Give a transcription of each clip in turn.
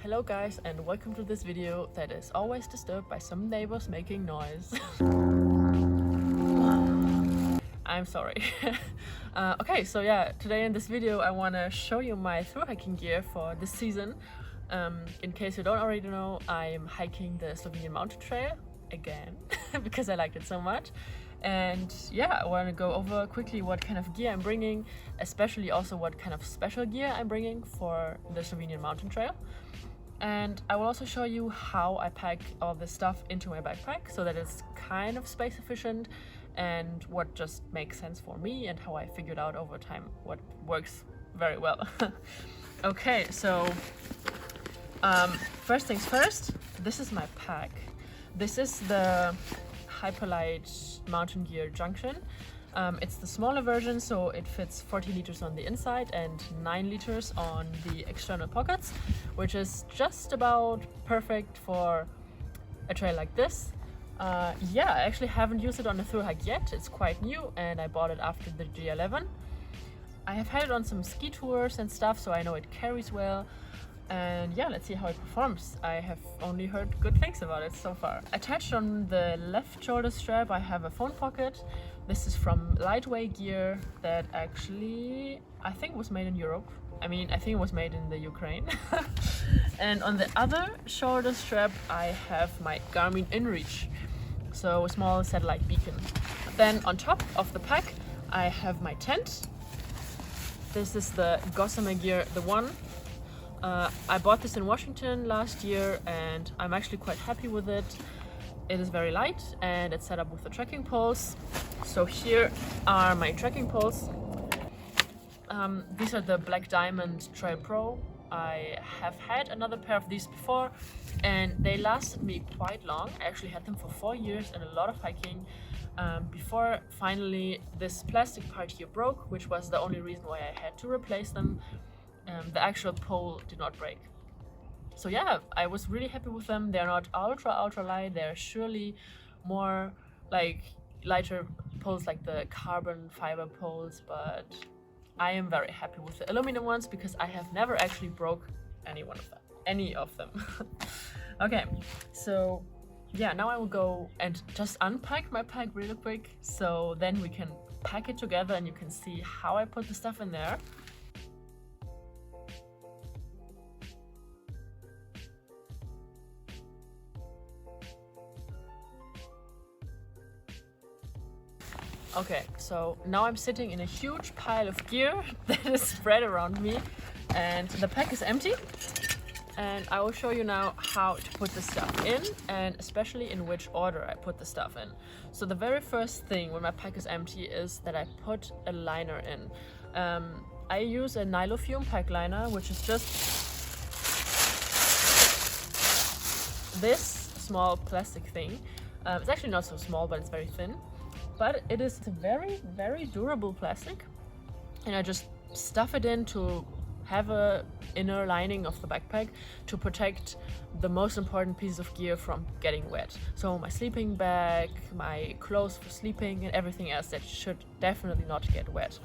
Hello guys, and welcome to this video that is always disturbed by some neighbors making noise. I'm sorry. Okay, so yeah, today in this video I want to show you my thru hiking gear for this season. In case you don't already know, I'm hiking the Slovenian mountain trail again because I liked it so much. And yeah, I want to go over quickly what kind of gear I'm bringing, especially also what kind of special gear I'm bringing for the Slovenian mountain trail. And I will also show you how I pack all this stuff into my backpack so that it's kind of space efficient and what just makes sense for me and how I figured out over time what works very well. Okay, so first things first, this is my pack. This is the Hyperlight Mountain Gear Junction. It's the smaller version, so it fits 40 liters on the inside and 9 liters on the external pockets, which is just about perfect for a trail like this. Yeah, I actually haven't used it on a thru hike yet. It's quite new and I bought it after the G11. I have had it on some ski tours and stuff, so I know it carries well. And yeah, let's see how it performs. I have only heard good things about it so far. Attached on the left shoulder strap I have a phone pocket. This is from Lightweight Gear that actually I think was made in Europe. I mean, I think it was made in the Ukraine. And on the other shoulder strap I have my Garmin InReach, so a small satellite beacon. Then on top of the pack I have my tent. This is the Gossamer Gear, the one. I bought this in Washington last year and I'm actually quite happy with it. It is very light and it's set up with the trekking poles. So here are my trekking poles. These are the Black Diamond Trail Pro. I have had another pair of these before and they lasted me quite long. I actually had them for 4 years and a lot of hiking before finally this plastic part here broke, which was the only reason why I had to replace them. The actual pole did not break. So yeah, I was really happy with them. They're not ultra light. They're surely more like lighter poles like the carbon fiber poles, but I am very happy with the aluminum ones because I have never actually broke any of them. Okay, so yeah, now I will go and just unpack my pack really quick so then we can pack it together and you can see how I put the stuff in there. Okay, so now I'm sitting in a huge pile of gear that is spread around me and the pack is empty. And I will show you now how to put the stuff in and especially in which order I put the stuff in. So the very first thing when my pack is empty is that I put a liner in. I use a Nylofume pack liner, which is just this small plastic thing. It's actually not so small, but it's very thin. But it is a very durable plastic, and I just stuff it in to have a inner lining of the backpack to protect the most important pieces of gear from getting wet. So my sleeping bag, my clothes for sleeping, and everything else that should definitely not get wet.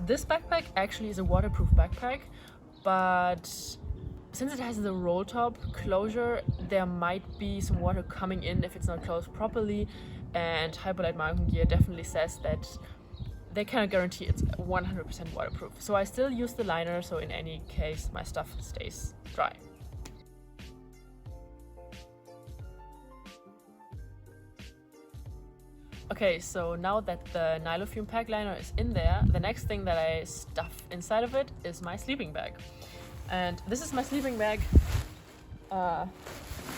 This backpack actually is a waterproof backpack, but since it has the roll top closure, there might be some water coming in if it's not closed properly. And Hyperlight Mountain Gear definitely says that they cannot guarantee it's 100% waterproof. So I still use the liner, so in any case my stuff stays dry. Okay, so now that the Nylofume pack liner is in there, the next thing that I stuff inside of it is my sleeping bag. And this is my sleeping bag.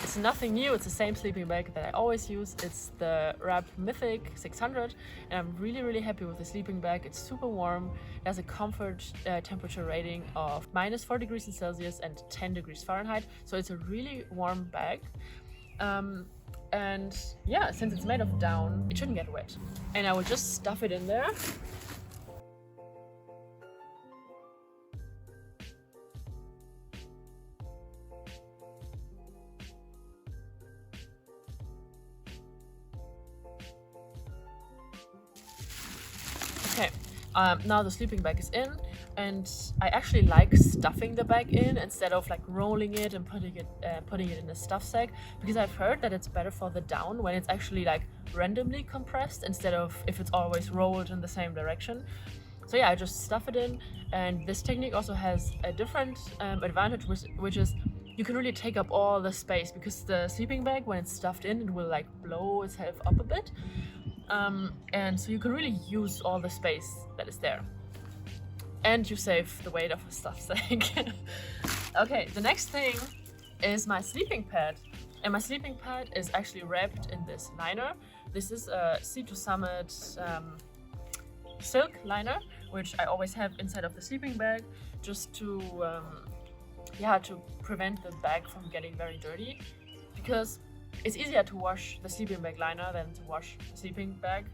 It's nothing new, it's the same sleeping bag that I always use. It's the Rab Mythic 600 and I'm really happy with the sleeping bag. It's super warm. It has a comfort temperature rating of -4 degrees Celsius and 10 degrees Fahrenheit, so it's a really warm bag. And yeah, since it's made of down, it shouldn't get wet. And I will just stuff it in there. Okay, now the sleeping bag is in And I actually like stuffing the bag in instead of like rolling it and putting it in a stuff sack, because I've heard that it's better for the down when it's actually like randomly compressed instead of if it's always rolled in the same direction. So yeah, I just stuff it in, and this technique also has a different advantage, which is you can really take up all the space, because the sleeping bag, when it's stuffed in, it will like blow itself up a bit, and so you can really use all the space that is there. And you save the weight of a stuff sack. Okay, the next thing is my sleeping pad. And my sleeping pad is actually wrapped in this liner. This is a Sea to Summit silk liner, which I always have inside of the sleeping bag, just to prevent the bag from getting very dirty. Because it's easier to wash the sleeping bag liner than to wash the sleeping bag.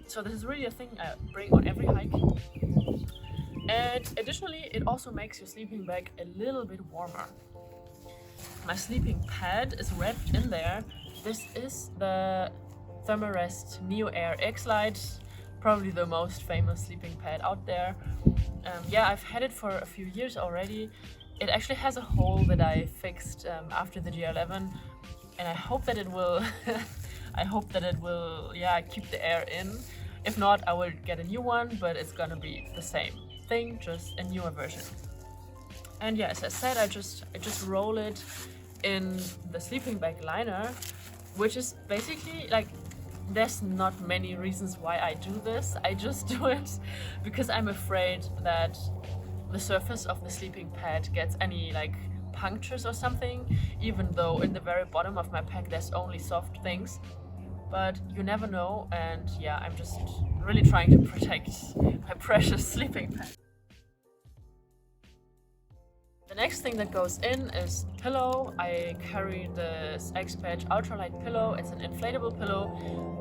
So this is really a thing I bring on every hike. And additionally, it also makes your sleeping bag a little bit warmer. My sleeping pad is wrapped in there. This is the Thermarest Neo Air X-Lite, probably the most famous sleeping pad out there. Yeah, I've had it for a few years already. It actually has a hole that I fixed after the GR11, and I hope that it will keep the air in. If not, I will get a new one, but it's gonna be the same thing, just a newer version. And yeah, as I said, I just roll it in the sleeping bag liner, which is basically like, there's not many reasons why I do this. I just do it because I'm afraid that the surface of the sleeping pad gets any like punctures or something, even though in the very bottom of my pack there's only soft things. But you never know, and yeah, I'm just really trying to protect my precious sleeping pad. The next thing that goes in is pillow. I carry this X-Patch ultralight pillow. It's an inflatable pillow,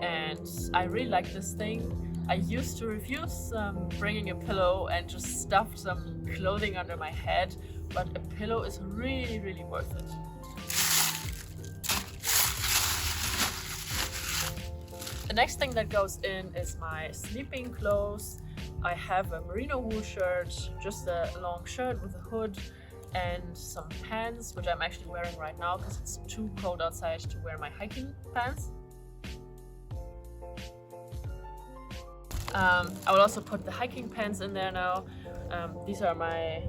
and I really like this thing. I used to refuse bringing a pillow and just stuff some clothing under my head, but a pillow is really, really worth it. The next thing that goes in is my sleeping clothes. I have a merino wool shirt, just a long shirt with a hood, and some pants, which I'm actually wearing right now because it's too cold outside to wear my hiking pants. I will also put the hiking pants in there now. These are my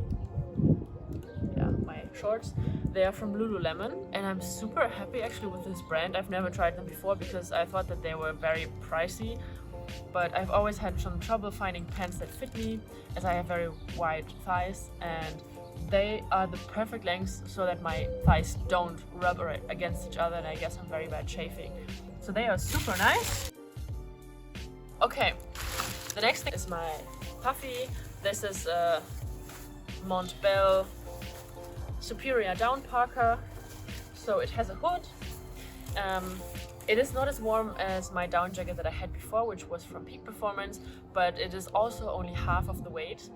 shorts. They are from Lululemon, and I'm super happy actually with this brand. I've never tried them before because I thought that they were very pricey, but I've always had some trouble finding pants that fit me, as I have very wide thighs, and they are the perfect length so that my thighs don't rub against each other, and I guess I'm very bad chafing. So they are super nice. Okay, the next thing is my puffy. This is a Montbell Superior down parka, so it has a hood. It is not as warm as my down jacket that I had before, which was from Peak Performance, but it is also only half of the weight,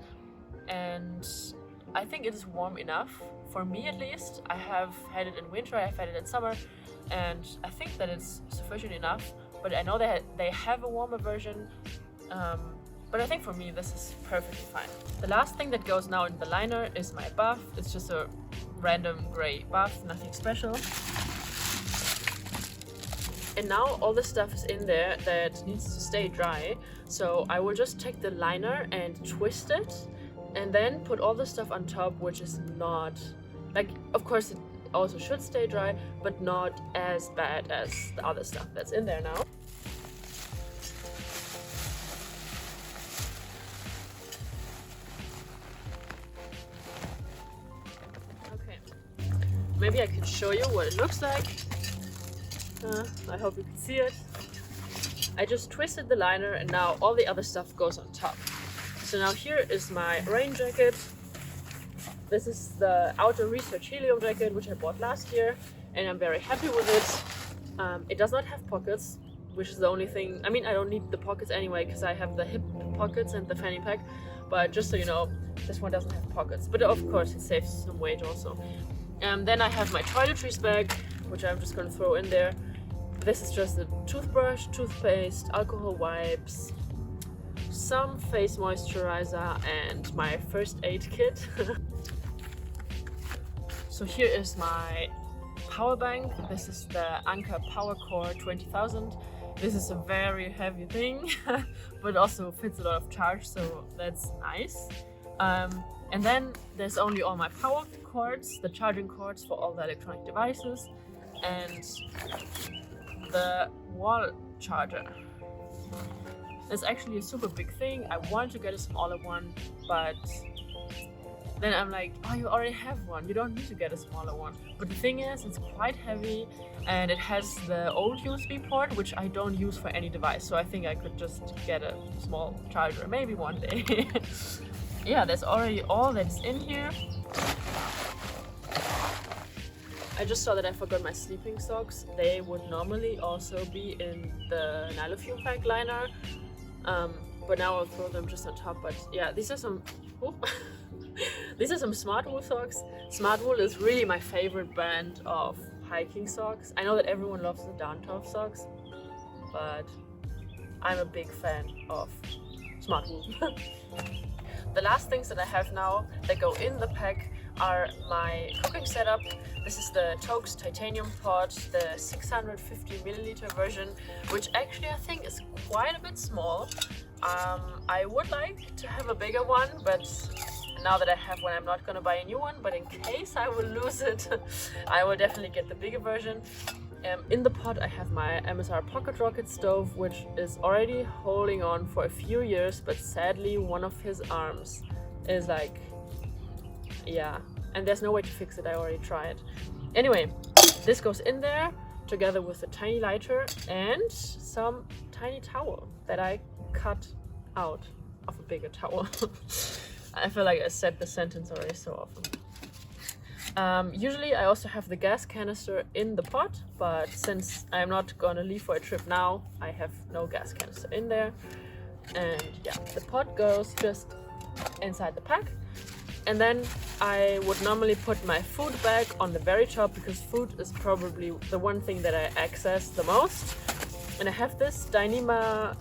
and I think it is warm enough for me at least. I have had it in winter, I have had it in summer, and I think that it's sufficient enough, but I know they have a warmer version, but I think for me this is perfectly fine. The last thing that goes now in the liner is my buff. It's just a random gray buff, nothing special. And now all the stuff is in there that needs to stay dry, so I will just take the liner and twist it, and then put all the stuff on top, which is not, like, of course it also should stay dry, but not as bad as the other stuff that's in there now. Okay, maybe I can show you what it looks like. I hope you can see it. I just twisted the liner, and now all the other stuff goes on top. So now here is my rain jacket. This is the Outer Research Helium jacket, which I bought last year, and I'm very happy with it. It does not have pockets, which is the only thing. I mean, I don't need the pockets anyway because I have the hip pockets and the fanny pack, but just so you know, this one doesn't have pockets. But of course it saves some weight also. Then I have my toiletries bag, which I'm just going to throw in there. This is just a toothbrush, toothpaste, alcohol wipes, some face moisturizer and my first aid kit. So here is my power bank. This is the Anker Power Core 20,000. This is a very heavy thing, but also fits a lot of charge, so that's nice. And then there's only all my power cords, the charging cords for all the electronic devices, and the wall charger. It's actually a super big thing. I wanted to get a smaller one, but then I'm like, oh, you already have one, you don't need to get a smaller one. But the thing is, it's quite heavy and it has the old USB port, which I don't use for any device. So I think I could just get a small charger, maybe one day. Yeah, that's already all that's in here. I just saw that I forgot my sleeping socks. They would normally also be in the Nylofume pack liner. But now I'll throw them just on top. But yeah, these are some... These are some Smart Wool socks. Smart Wool is really my favorite brand of hiking socks. I know that everyone loves the Down Top socks, but I'm a big fan of Smart Wool. The last things that I have now that go in the pack are my cooking setup. This is the Tokes titanium pot, the 650 milliliter version, which actually I think is quite a bit small. I would like to have a bigger one, but now that I have one, I'm not gonna buy a new one, but in case I will lose it, I will definitely get the bigger version. In the pot I have my MSR Pocket Rocket stove, which is already holding on for a few years, but sadly one of his arms is like, yeah, and there's no way to fix it. I already tried. Anyway, this goes in there together with a tiny lighter and some tiny towel that I cut out of a bigger towel. I feel like I said the sentence already so often. Usually I also have the gas canister in the pot, but since I'm not gonna leave for a trip now, I have no gas canister in there. And yeah, the pot goes just inside the pack. And then I would normally put my food bag on the very top, because food is probably the one thing that I access the most. And I have this Dyneema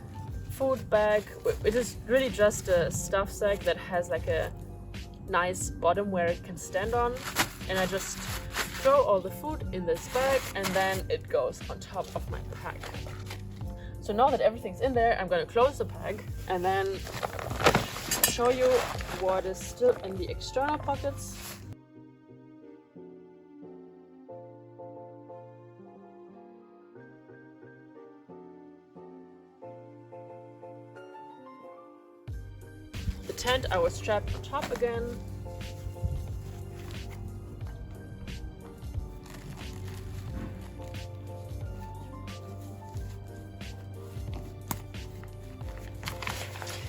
food bag. It is really just a stuff sack that has like a nice bottom where it can stand on, and I just throw all the food in this bag and then it goes on top of my pack. So now that everything's in there, I'm gonna close the pack and then show you what is still in the external pockets. The tent I was strapped on top again.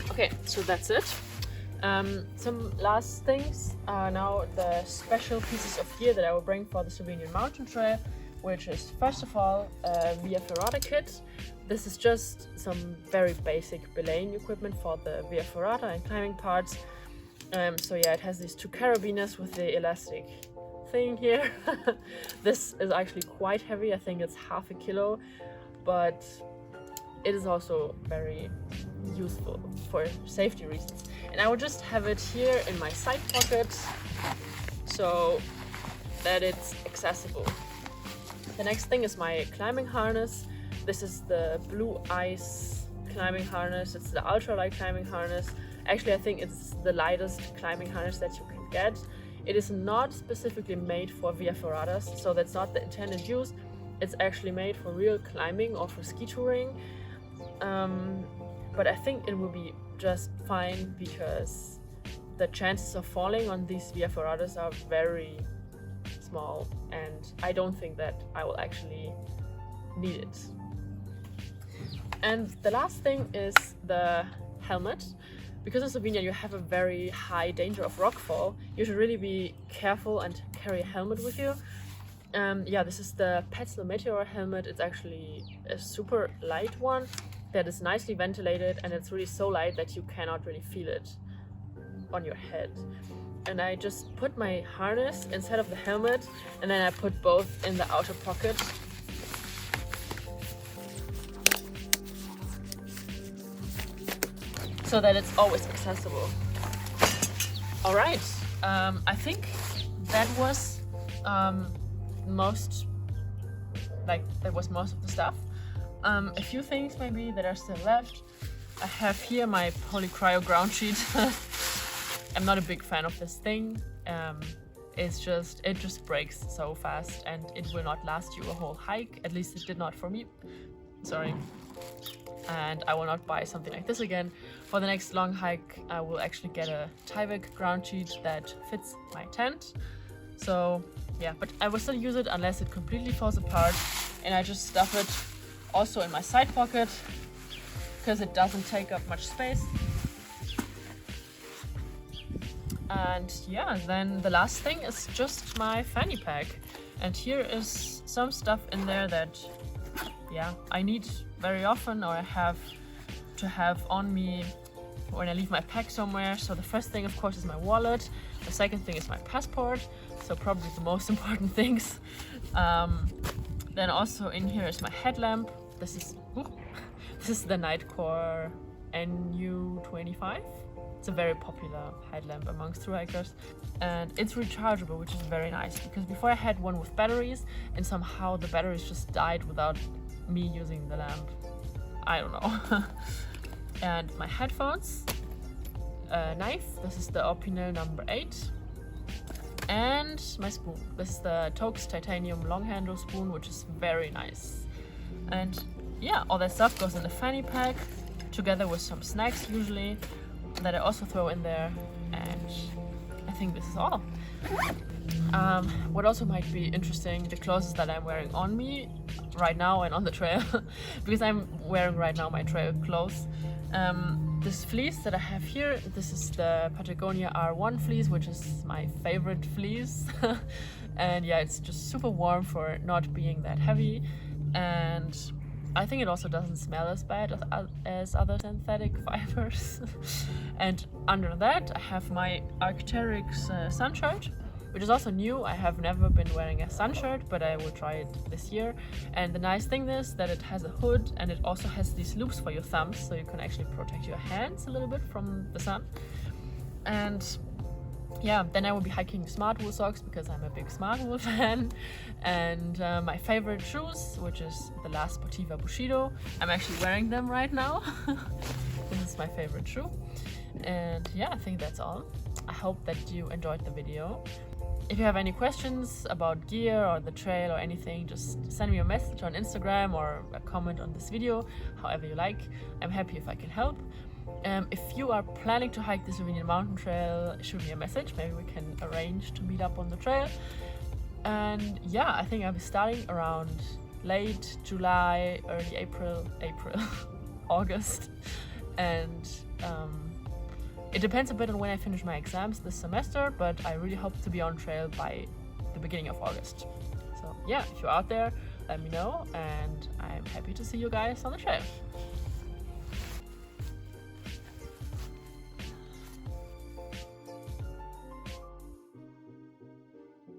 Okay, so that's it. Some last things are now the special pieces of gear that I will bring for the Slovenian mountain trail, which is first of all a Via Ferrata kit. This is just some very basic belaying equipment for the Via Ferrata and climbing parts. So yeah, it has these two carabiners with the elastic thing here. This is actually quite heavy. I think it's half a kilo, but it is also very useful for safety reasons. And I will just have it here in my side pocket so that it's accessible. The next thing is my climbing harness. This is the Blue Ice climbing harness. It's the ultralight climbing harness. Actually, I think it's the lightest climbing harness that you can get. It is not specifically made for Via Ferratas, so that's not the intended use. It's actually made for real climbing or for ski touring. But I think it will be just fine because the chances of falling on these Via Ferratas are very small, and I don't think that I will actually need it. And the last thing is the helmet. Because in Slovenia you have a very high danger of rockfall, you should really be careful and carry a helmet with you. Yeah, this is the Petzl Meteor helmet. It's actually a super light one that is nicely ventilated, and it's really so light that you cannot really feel it on your head. And I just put my harness inside of the helmet, and then I put both in the outer pocket. so that it's always accessible. All right, I think that was most of the stuff. A few things maybe that are still left. I have here my polycryo ground sheet. I'm not a big fan of this thing. It just breaks so fast and it will not last you a whole hike. At least it did not for me. Sorry. And I will not buy something like this again. For the next long hike, I will actually get a Tyvek ground sheet that fits my tent. So yeah, but I will still use it unless it completely falls apart, and I just stuff it also in my side pocket because it doesn't take up much space. And yeah, then the last thing is just my fanny pack, and here is some stuff in there that I need very often, or I have to have on me when I leave my pack somewhere. So the first thing, of course, is my wallet. The second thing is my passport, so probably the most important things. Then also in here is my headlamp. This is the Nightcore NU25. It's a very popular headlamp amongst thru hikers, and it's rechargeable, which is very nice, because before I had one with batteries and somehow the batteries just died without me using the lamp. I don't know. And my headphones, a knife, this is the Opinel number 8, and my spoon. This is the Tokes titanium long handle spoon, which is very nice. And yeah, all that stuff goes in the fanny pack together with some snacks usually that I also throw in there, and I think this is all. What also might be interesting, the clothes that I'm wearing on me right now and on the trail, because I'm wearing right now my trail clothes. This fleece that I have here, this is the Patagonia R1 fleece, which is my favorite fleece. And yeah, it's just super warm for not being that heavy, and I think it also doesn't smell as bad as other synthetic fibers. And under that I have my Arc'teryx sun shirt, which is also new. I have never been wearing a sun shirt, but I will try it this year. And the nice thing is that it has a hood, and it also has these loops for your thumbs, so you can actually protect your hands a little bit from the sun. And yeah, then I will be hiking smart wool socks because I'm a big smart wool fan. And my favorite shoes, which is the La Sportiva Bushido. I'm actually wearing them right now. This is my favorite shoe. And yeah, I think that's all. I hope that you enjoyed the video. If you have any questions about gear or the trail or anything, just send me a message on Instagram or a comment on this video, however you like. I'm happy if I can help. If you are planning to hike the Slovenian mountain trail, shoot me a message. Maybe we can arrange to meet up on the trail. And yeah, I think I'll be starting around late July, early April, August. And it depends a bit on when I finish my exams this semester, but I really hope to be on trail by the beginning of August. So yeah, if you're out there, let me know, and I'm happy to see you guys on the trail.